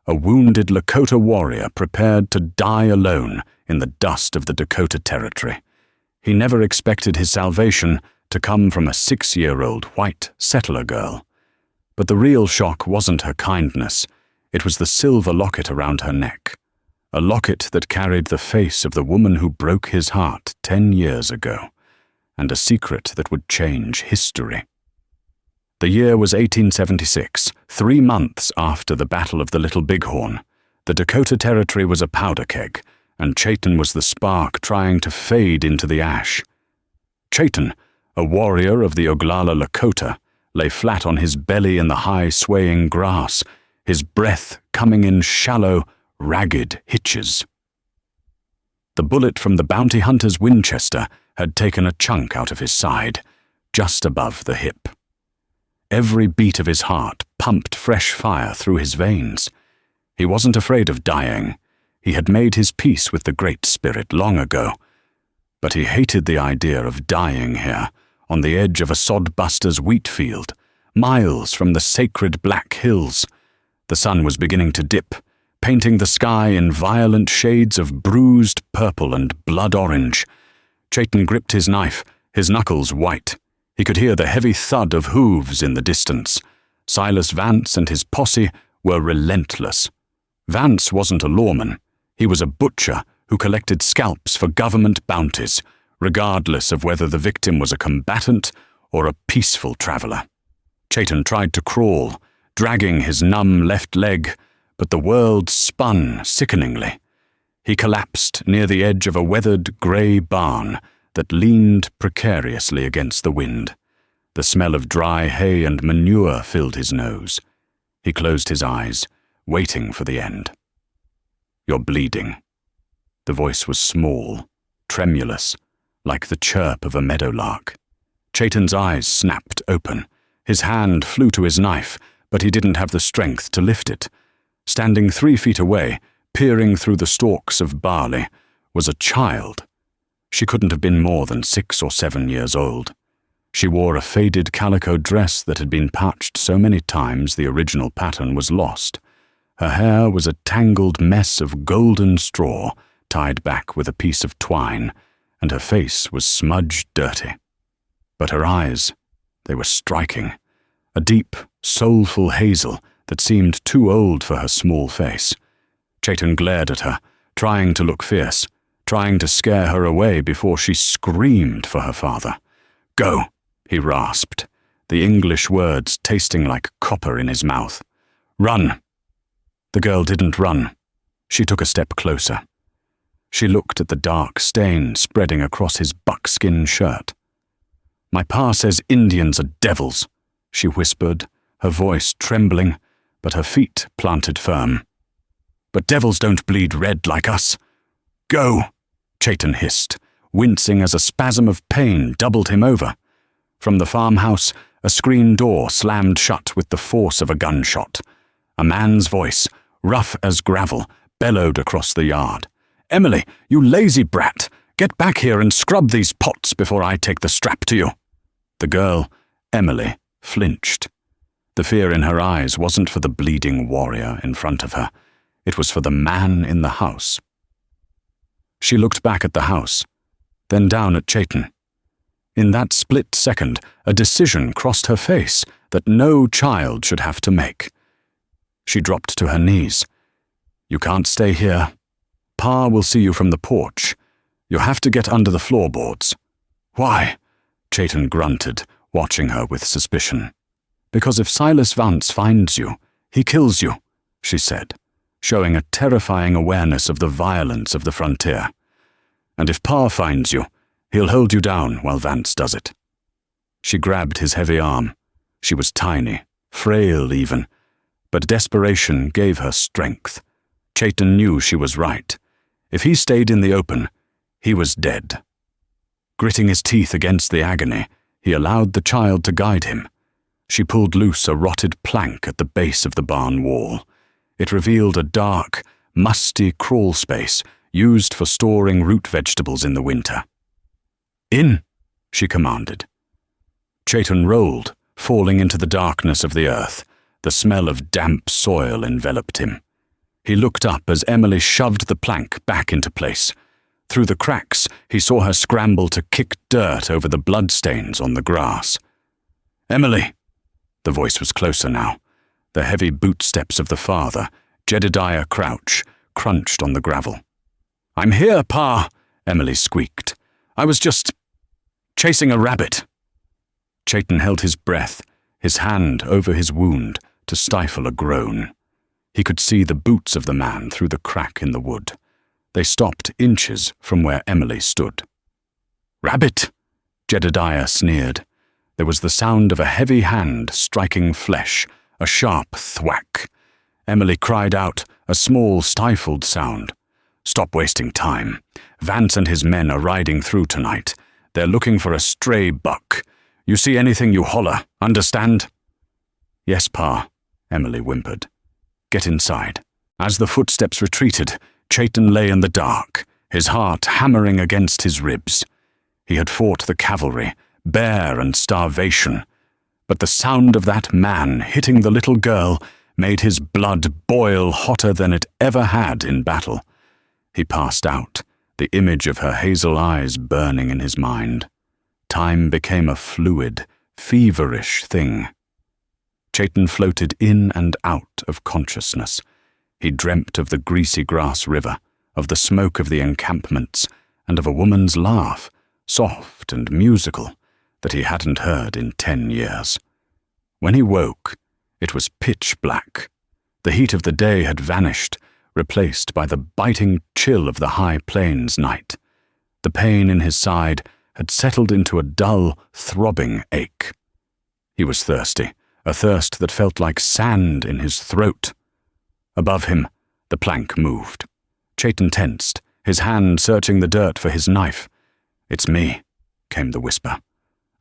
a wounded Lakota warrior prepared to die alone in the dust of the Dakota Territory. He never expected his salvation to come from a 6-year-old white settler girl. But the real shock wasn't her kindness. It was the silver locket around her neck. A locket that carried the face of the woman who broke his heart 10 years ago, and a secret that would change history. The year was 1876, 3 months after the Battle of the Little Bighorn. The Dakota Territory was a powder keg, and Chayton was the spark trying to fade into the ash. Chayton, a warrior of the Oglala Lakota, lay flat on his belly in the high swaying grass, his breath coming in shallow, ragged hitches. The bullet from the bounty hunter's Winchester had taken a chunk out of his side, just above the hip. Every beat of his heart pumped fresh fire through his veins. He wasn't afraid of dying. He had made his peace with the Great Spirit long ago. But he hated the idea of dying here, on the edge of a sodbuster's wheat field, miles from the sacred Black Hills. The sun was beginning to dip, painting the sky in violent shades of bruised purple and blood orange. Chayton gripped his knife, his knuckles white. He could hear the heavy thud of hooves in the distance. Silas Vance and his posse were relentless. Vance wasn't a lawman. He was a butcher who collected scalps for government bounties, regardless of whether the victim was a combatant or a peaceful traveler. Chayton tried to crawl, dragging his numb left leg, but the world spun sickeningly. He collapsed near the edge of a weathered grey barn that leaned precariously against the wind. The smell of dry hay and manure filled his nose. He closed his eyes, waiting for the end. "You're bleeding." The voice was small, tremulous, like the chirp of a meadowlark. Chayton's eyes snapped open. His hand flew to his knife, but he didn't have the strength to lift it. Standing 3 feet away, peering through the stalks of barley, was a child. She couldn't have been more than 6 or 7 years old. She wore a faded calico dress that had been patched so many times the original pattern was lost. Her hair was a tangled mess of golden straw tied back with a piece of twine, and her face was smudged dirty. But her eyes, they were striking. A deep, soulful hazel that seemed too old for her small face. Chayton glared at her, trying to look fierce, trying to scare her away before she screamed for her father. "Go," he rasped, the English words tasting like copper in his mouth. "Run." The girl didn't run. She took a step closer. She looked at the dark stain spreading across his buckskin shirt. "My pa says Indians are devils," she whispered, her voice trembling, but her feet planted firm. "But devils don't bleed red like us." "Go," Chayton hissed, wincing as a spasm of pain doubled him over. From the farmhouse, a screen door slammed shut with the force of a gunshot. A man's voice, rough as gravel, bellowed across the yard. "Emily, you lazy brat! Get back here and scrub these pots before I take the strap to you." The girl, Emily, flinched. The fear in her eyes wasn't for the bleeding warrior in front of her. It was for the man in the house. She looked back at the house, then down at Chayton. In that split second, a decision crossed her face that no child should have to make. She dropped to her knees. "You can't stay here. Pa will see you from the porch. You have to get under the floorboards." "Why?" Chayton grunted, watching her with suspicion. "Because if Silas Vance finds you, he kills you," she said, showing a terrifying awareness of the violence of the frontier. "And if Pa finds you, he'll hold you down while Vance does it." She grabbed his heavy arm. She was tiny, frail even, but desperation gave her strength. Chayton knew she was right. If he stayed in the open, he was dead. Gritting his teeth against the agony, he allowed the child to guide him. She pulled loose a rotted plank at the base of the barn wall. It revealed a dark, musty crawl space used for storing root vegetables in the winter. "In," she commanded. Chayton rolled, falling into the darkness of the earth. The smell of damp soil enveloped him. He looked up as Emily shoved the plank back into place. Through the cracks, he saw her scramble to kick dirt over the bloodstains on the grass. "Emily!" The voice was closer now. The heavy bootsteps of the father, Jedediah Crouch, crunched on the gravel. "I'm here, Pa," Emily squeaked. "I was just chasing a rabbit." Chayton held his breath, his hand over his wound to stifle a groan. He could see the boots of the man through the crack in the wood. They stopped inches from where Emily stood. "Rabbit!" Jedediah sneered. There was the sound of a heavy hand striking flesh, a sharp thwack. Emily cried out, a small, stifled sound. "Stop wasting time. Vance and his men are riding through tonight. They're looking for a stray buck. You see anything, you holler, understand?" "Yes, Pa," Emily whimpered. "Get inside." As the footsteps retreated, Chayton lay in the dark, his heart hammering against his ribs. He had fought the cavalry, bear and starvation, but the sound of that man hitting the little girl made his blood boil hotter than it ever had in battle. He passed out, the image of her hazel eyes burning in his mind. Time became a fluid, feverish thing. Chayton floated in and out of consciousness. He dreamt of the greasy grass river, of the smoke of the encampments, and of a woman's laugh, soft and musical, that he hadn't heard in 10 years. When he woke, it was pitch black. The heat of the day had vanished, replaced by the biting chill of the high plains night. The pain in his side had settled into a dull, throbbing ache. He was thirsty, a thirst that felt like sand in his throat. Above him, the plank moved. Chayton tensed, his hand searching the dirt for his knife. "It's me," came the whisper.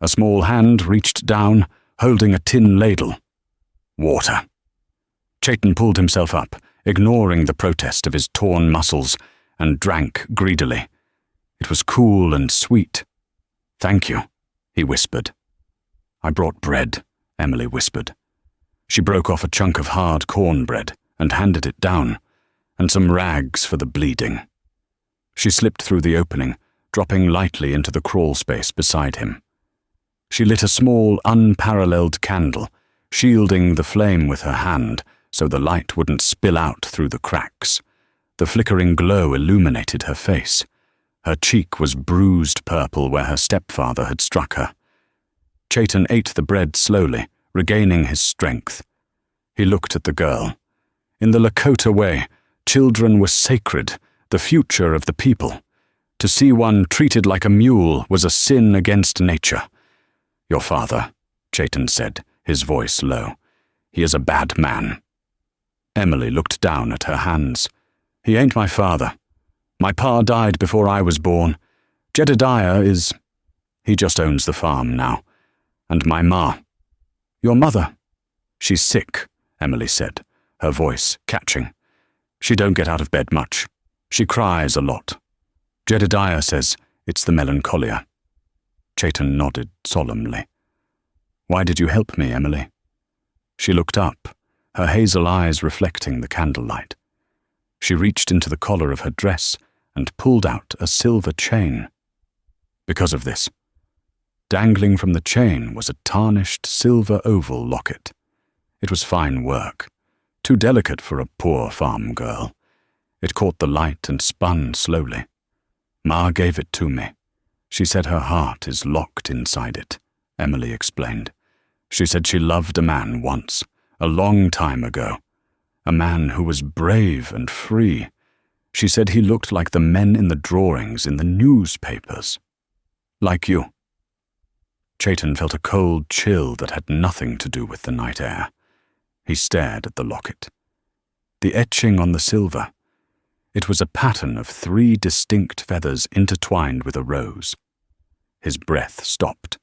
A small hand reached down, holding a tin ladle. "Water." Chayton pulled himself up, ignoring the protest of his torn muscles, and drank greedily. It was cool and sweet. "Thank you," he whispered. "I brought bread," Emily whispered. She broke off a chunk of hard cornbread and handed it down, and some rags for the bleeding. She slipped through the opening, dropping lightly into the crawl space beside him. She lit a small, unparalleled candle, shielding the flame with her hand so the light wouldn't spill out through the cracks. The flickering glow illuminated her face. Her cheek was bruised purple where her stepfather had struck her. Chayton ate the bread slowly, regaining his strength. He looked at the girl. In the Lakota way, children were sacred, the future of the people. To see one treated like a mule was a sin against nature. "Your father," Chayton said, his voice low. "He is a bad man." Emily looked down at her hands. "He ain't my father. My pa died before I was born. Jedediah is... he just owns the farm now. And my ma." "Your mother?" "She's sick," Emily said, her voice catching. "She don't get out of bed much. She cries a lot. Jedediah says it's the melancholia." Chayton nodded solemnly. "Why did you help me, Emily?" She looked up, her hazel eyes reflecting the candlelight. She reached into the collar of her dress and pulled out a silver chain. "Because of this." Dangling from the chain was a tarnished silver oval locket. It was fine work, too delicate for a poor farm girl. It caught the light and spun slowly. "Ma gave it to me. She said her heart is locked inside it," Emily explained. "She said she loved a man once, a long time ago. A man who was brave and free. She said he looked like the men in the drawings in the newspapers. Like you." Chayton felt a cold chill that had nothing to do with the night air. He stared at the locket. The etching on the silver. It was a pattern of 3 distinct feathers intertwined with a rose. His breath stopped.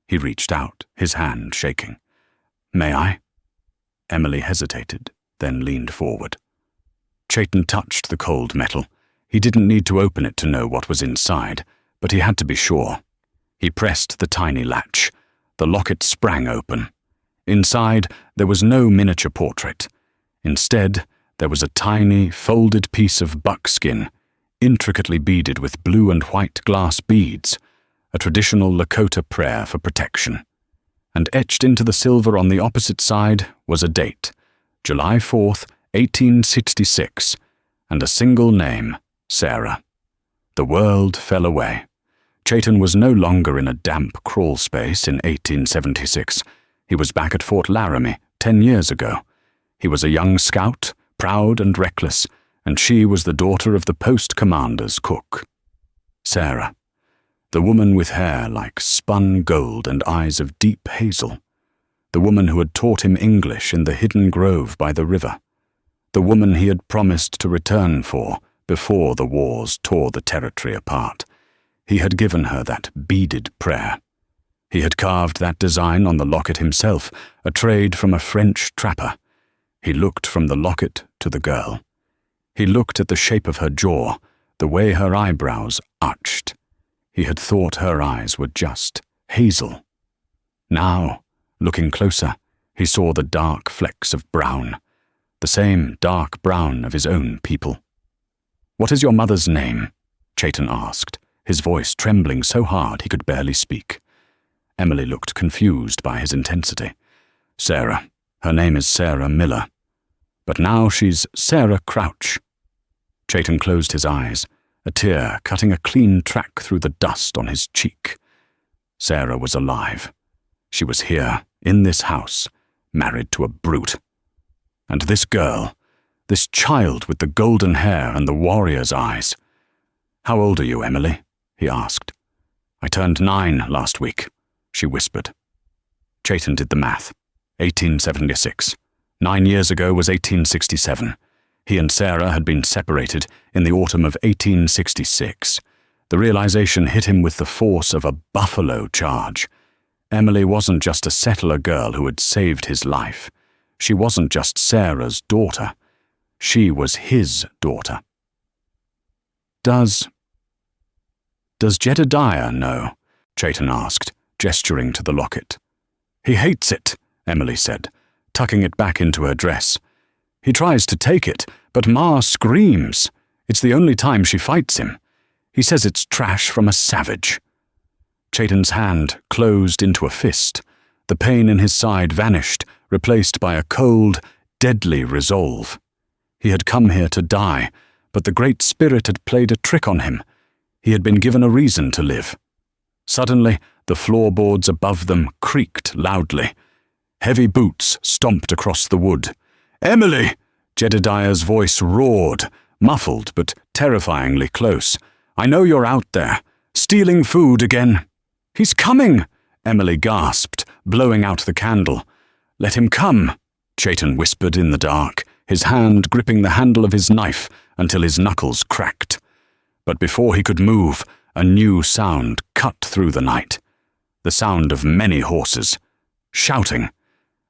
He reached out, his hand shaking. "May I?" Emily hesitated, then leaned forward. Chayton touched the cold metal. He didn't need to open it to know what was inside, but he had to be sure. He pressed the tiny latch. The locket sprang open. Inside, there was no miniature portrait. Instead, There was a tiny, folded piece of buckskin, intricately beaded with blue and white glass beads, a traditional Lakota prayer for protection. And etched into the silver on the opposite side was a date, July 4th, 1866, and a single name, Sarah. The world fell away. Chayton was no longer in a damp crawl space in 1876. He was back at Fort Laramie 10 years ago. He was a young scout, proud and reckless, and she was the daughter of the post commander's cook. Sarah, the woman with hair like spun gold and eyes of deep hazel. The woman who had taught him English in the hidden grove by the river. The woman he had promised to return for before the wars tore the territory apart. He had given her that beaded prayer. He had carved that design on the locket himself, a trade from a French trapper. He looked from the locket to the girl. He looked at the shape of her jaw, the way her eyebrows arched. He had thought her eyes were just hazel. Now, looking closer, he saw the dark flecks of brown, the same dark brown of his own people. "What is your mother's name?" Chayton asked, his voice trembling so hard he could barely speak. Emily looked confused by his intensity. "Sarah. Her name is Sarah Miller. But now she's Sarah Crouch." Chayton closed his eyes, a tear cutting a clean track through the dust on his cheek. Sarah was alive. She was here, in this house, married to a brute. And this girl, this child with the golden hair and the warrior's eyes. "How old are you, Emily?" he asked. "I turned 9 last week," she whispered. Chayton did the math. 1876. 9 years ago was 1867. He and Sarah had been separated in the autumn of 1866. The realization hit him with the force of a buffalo charge. Emily wasn't just a settler girl who had saved his life. She wasn't just Sarah's daughter. She was his daughter. Does Jedediah know?" Chayton asked, gesturing to the locket. "He hates it," Emily said, tucking it back into her dress. "He tries to take it, but Ma screams. It's the only time she fights him. He says it's trash from a savage." Chayton's hand closed into a fist. The pain in his side vanished, replaced by a cold, deadly resolve. He had come here to die, but the Great Spirit had played a trick on him. He had been given a reason to live. Suddenly, the floorboards above them creaked loudly. Heavy boots stomped across the wood. "Emily!" Jedediah's voice roared, muffled but terrifyingly close. "I know you're out there, stealing food again." "He's coming!" Emily gasped, blowing out the candle. "Let him come," Chayton whispered in the dark, his hand gripping the handle of his knife until his knuckles cracked. But before he could move, a new sound cut through the night. The sound of many horses, shouting,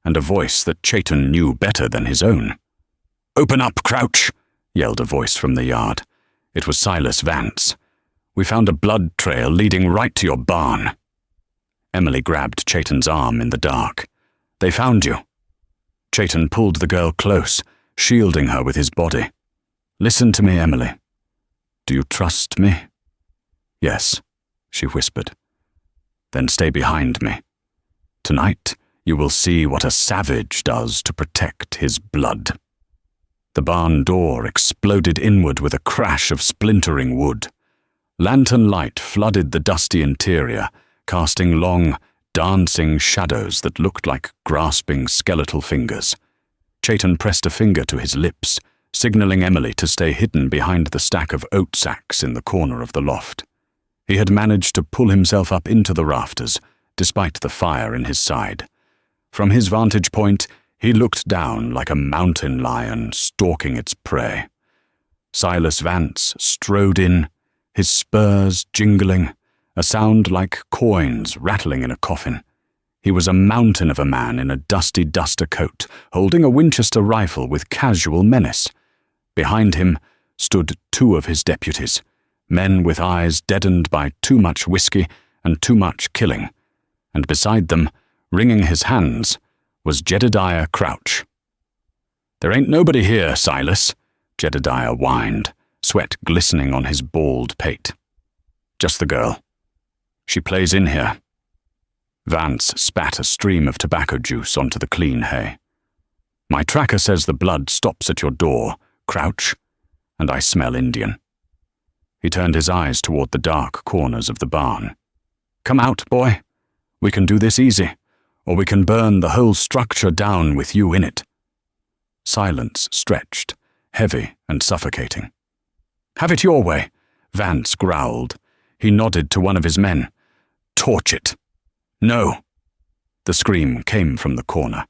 and a voice that Chayton knew better than his own. "Open up, Crouch!" yelled a voice from the yard. It was Silas Vance. "We found a blood trail leading right to your barn." Emily grabbed Chayton's arm in the dark. "They found you." Chayton pulled the girl close, shielding her with his body. "Listen to me, Emily. Do you trust me?" "Yes," she whispered. "Then stay behind me. Tonight, you will see what a savage does to protect his blood." The barn door exploded inward with a crash of splintering wood. Lantern light flooded the dusty interior, casting long, dancing shadows that looked like grasping skeletal fingers. Chayton pressed a finger to his lips, signaling Emily to stay hidden behind the stack of oat sacks in the corner of the loft. He had managed to pull himself up into the rafters, despite the fire in his side. From his vantage point, he looked down like a mountain lion stalking its prey. Silas Vance strode in, his spurs jingling, a sound like coins rattling in a coffin. He was a mountain of a man in a dusty duster coat, holding a Winchester rifle with casual menace. Behind him stood 2 of his deputies, men with eyes deadened by too much whiskey and too much killing, and beside them, wringing his hands, was Jedediah Crouch. "There ain't nobody here, Silas," Jedediah whined, sweat glistening on his bald pate. "Just the girl. She plays in here." Vance spat a stream of tobacco juice onto the clean hay. "My tracker says the blood stops at your door, Crouch, and I smell Indian." He turned his eyes toward the dark corners of the barn. "Come out, boy. We can do this easy, or we can burn the whole structure down with you in it." Silence stretched, heavy and suffocating. "Have it your way," Vance growled. He nodded to one of his men. "Torch it." "No." The scream came from the corner.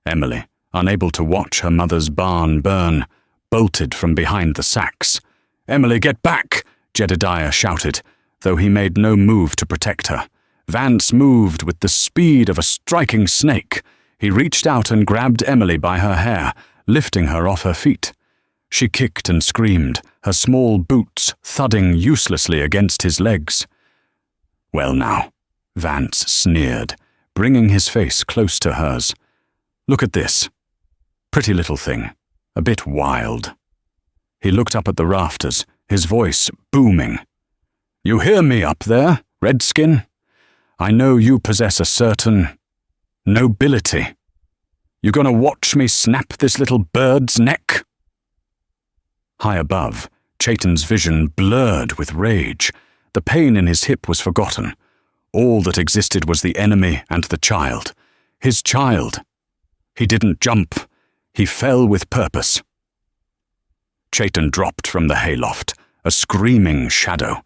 Emily, unable to watch her mother's barn burn, bolted from behind the sacks. "Emily, get back!" Jedediah shouted, though he made no move to protect her. Vance moved with the speed of a striking snake. He reached out and grabbed Emily by her hair, lifting her off her feet. She kicked and screamed, her small boots thudding uselessly against his legs. "Well now," Vance sneered, bringing his face close to hers. "Look at this. Pretty little thing. A bit wild." He looked up at the rafters, his voice booming. "You hear me up there, Redskin? I know you possess a certain nobility. You gonna watch me snap this little bird's neck?" High above, Chayton's vision blurred with rage. The pain in his hip was forgotten. All that existed was the enemy and the child. His child. He didn't jump. He fell with purpose. Chayton dropped from the hayloft, a screaming shadow.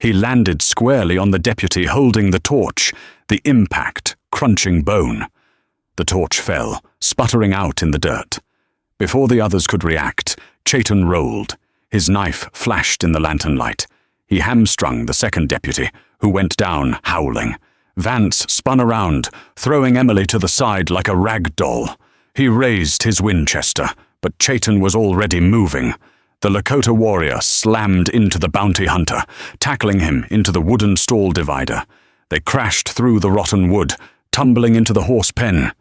He landed squarely on the deputy holding the torch, the impact crunching bone. The torch fell, sputtering out in the dirt. Before the others could react, Chayton rolled. His knife flashed in the lantern light. He hamstrung the second deputy, who went down howling. Vance spun around, throwing Emily to the side like a rag doll. He raised his Winchester, but Chayton was already moving. The Lakota warrior slammed into the bounty hunter, tackling him into the wooden stall divider. They crashed through the rotten wood, tumbling into the horse pen.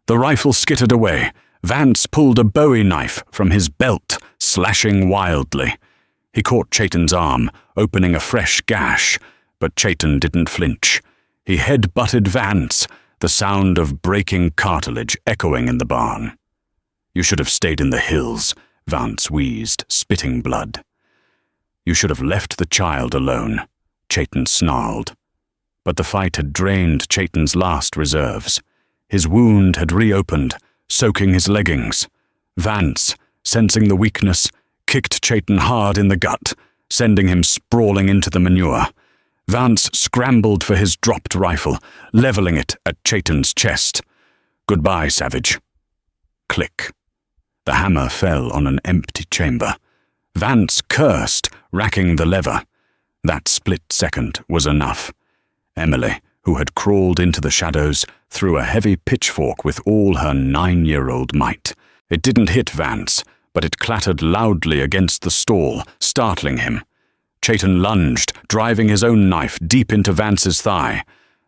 The rifle skittered away. Vance pulled a Bowie knife from his belt, slashing wildly. He caught Chayton's arm, opening a fresh gash, but Chayton didn't flinch. He head-butted Vance, the sound of breaking cartilage echoing in the barn. "You should have stayed in the hills," Vance wheezed, spitting blood. "You should have left the child alone," Chayton snarled. But the fight had drained Chayton's last reserves. His wound had reopened, soaking his leggings. Vance, sensing the weakness, kicked Chayton hard in the gut, sending him sprawling into the manure. Vance scrambled for his dropped rifle, leveling it at Chayton's chest. "Goodbye, savage." Click. The hammer fell on an empty chamber. Vance cursed, racking the lever. That split second was enough. Emily, who had crawled into the shadows, threw a heavy pitchfork with all her 9-year-old might. It didn't hit Vance, but it clattered loudly against the stall, startling him. Chayton lunged, driving his own knife deep into Vance's thigh.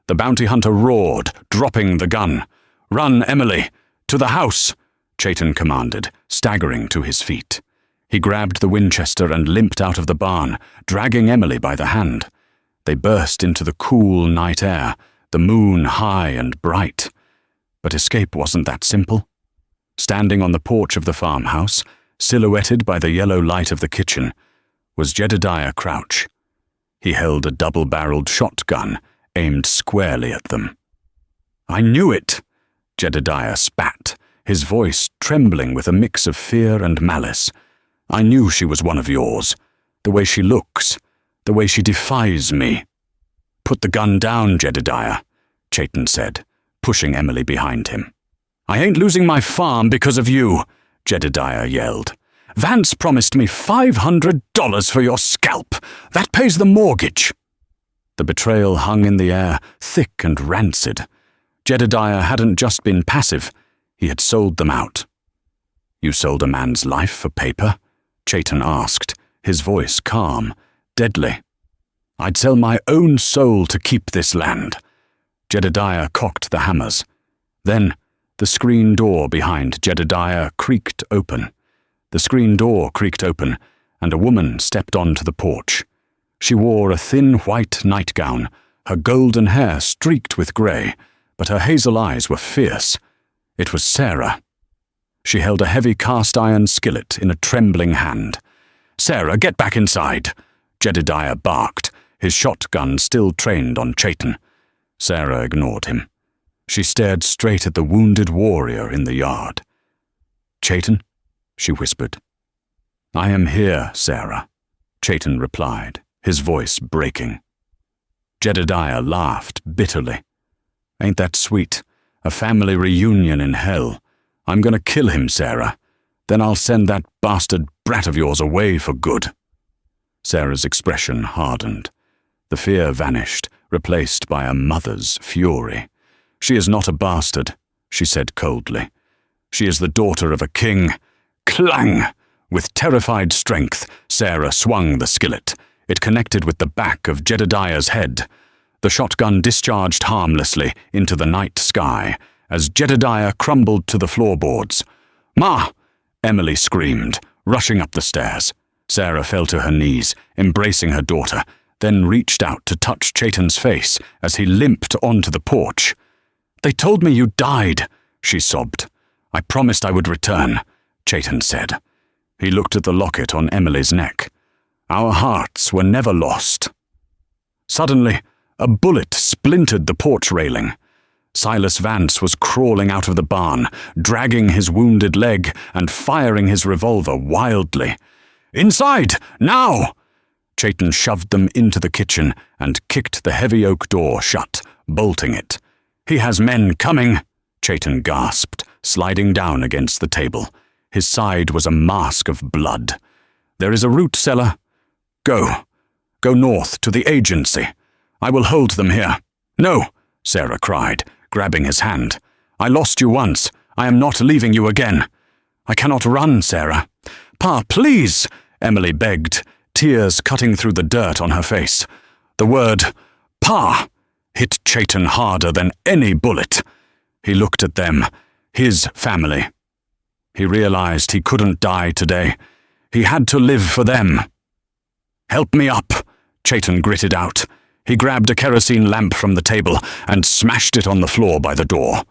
The bounty hunter roared, dropping the gun. "Run, Emily! To the house!" Chayton commanded, staggering to his feet. He grabbed the Winchester and limped out of the barn, dragging Emily by the hand. They burst into the cool night air, the moon high and bright. But escape wasn't that simple. Standing on the porch of the farmhouse, silhouetted by the yellow light of the kitchen, was Jedediah Crouch. He held a double-barreled shotgun, aimed squarely at them. "I knew it!" Jedediah spat, his voice trembling with a mix of fear and malice. "I knew she was one of yours. The way she looks, the way she defies me." "Put the gun down, Jedediah," Chayton said, pushing Emily behind him. "I ain't losing my farm because of you," Jedediah yelled. "Vance promised me $500 for your scalp. That pays the mortgage." The betrayal hung in the air, thick and rancid. Jedediah hadn't just been passive, he had sold them out. "You sold a man's life for paper?" Chayton asked, his voice calm, deadly. "I'd sell my own soul to keep this land." Jedediah cocked the hammers. Then, The screen door behind Jedediah creaked open. And a woman stepped onto the porch. She wore a thin white nightgown, her golden hair streaked with grey, but her hazel eyes were fierce. It was Sarah. She held a heavy cast-iron skillet in a trembling hand. "Sarah, get back inside!" Jedediah barked, his shotgun still trained on Chayton. Sarah ignored him. She stared straight at the wounded warrior in the yard. "Chayton?" she whispered. "I am here, Sarah," Chayton replied, his voice breaking. Jedediah laughed bitterly. "Ain't that sweet? A family reunion in hell. I'm gonna kill him, Sarah. Then I'll send that bastard brat of yours away for good." Sarah's expression hardened. The fear vanished, replaced by a mother's fury. "She is not a bastard," she said coldly. "She is the daughter of a king." Clang! With terrified strength, Sarah swung the skillet. It connected with the back of Jedediah's head. The shotgun discharged harmlessly into the night sky as Jedediah crumbled to the floorboards. "Ma!" Emily screamed, rushing up the stairs. Sarah fell to her knees, embracing her daughter, then reached out to touch Chayton's face as he limped onto the porch. "They told me you died," she sobbed. "I promised I would return," Chayton said. He looked at the locket on Emily's neck. "Our hearts were never lost." Suddenly, a bullet splintered the porch railing. Silas Vance was crawling out of the barn, dragging his wounded leg and firing his revolver wildly. "Inside! Now!" Chayton shoved them into the kitchen and kicked the heavy oak door shut, bolting it. "He has men coming," Chayton gasped, sliding down against the table. His side was a mask of blood. "There is a root cellar. Go. Go north to the agency. I will hold them here." "No," Sarah cried, grabbing his hand. "I lost you once. I am not leaving you again." "I cannot run, Sarah." "Pa, please," Emily begged, tears cutting through the dirt on her face. The word, "Pa," hit Chayton harder than any bullet. He looked at them, his family. He realized he couldn't die today. He had to live for them. "Help me up," Chayton gritted out. He grabbed a kerosene lamp from the table and smashed it on the floor by the door.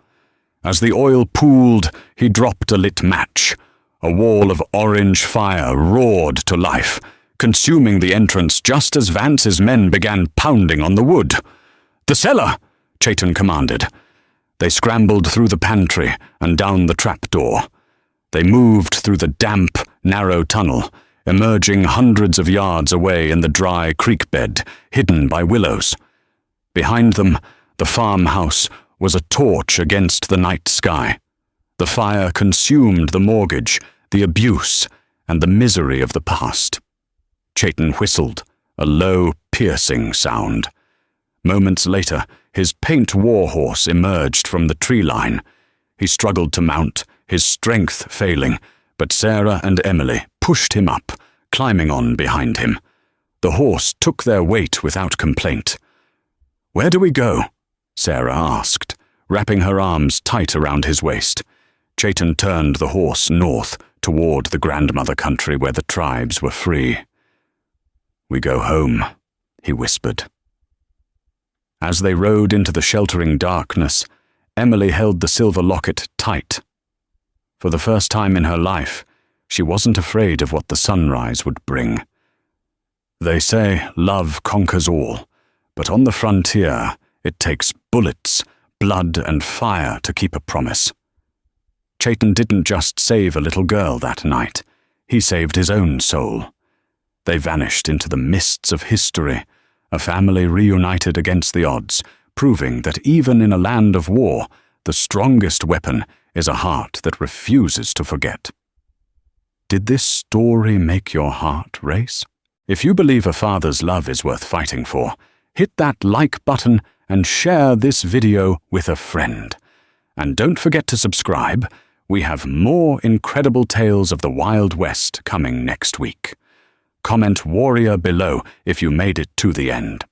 As the oil pooled, he dropped a lit match. A wall of orange fire roared to life, consuming the entrance just as Vance's men began pounding on the wood. "The cellar!" Chayton commanded. They scrambled through the pantry and down the trapdoor. They moved through the damp, narrow tunnel, emerging hundreds of yards away in the dry creek bed, hidden by willows. Behind them, the farmhouse was a torch against the night sky. The fire consumed the mortgage, the abuse, and the misery of the past. Chayton whistled, a low, piercing sound. Moments later, his paint warhorse emerged from the tree line. He struggled to mount, his strength failing, but Sarah and Emily pushed him up, climbing on behind him. The horse took their weight without complaint. "Where do we go?" Sarah asked, wrapping her arms tight around his waist. Chayton turned the horse north, toward the grandmother country where the tribes were free. "We go home," he whispered. As they rode into the sheltering darkness, Emily held the silver locket tight. For the first time in her life, she wasn't afraid of what the sunrise would bring. They say love conquers all, but on the frontier, it takes bullets, blood, and fire to keep a promise. Chayton didn't just save a little girl that night. He saved his own soul. They vanished into the mists of history, a family reunited against the odds, proving that even in a land of war, the strongest weapon is a heart that refuses to forget. Did this story make your heart race? If you believe a father's love is worth fighting for, hit that like button and share this video with a friend. And don't forget to subscribe. We have more incredible tales of the Wild West coming next week. Comment warrior below if you made it to the end.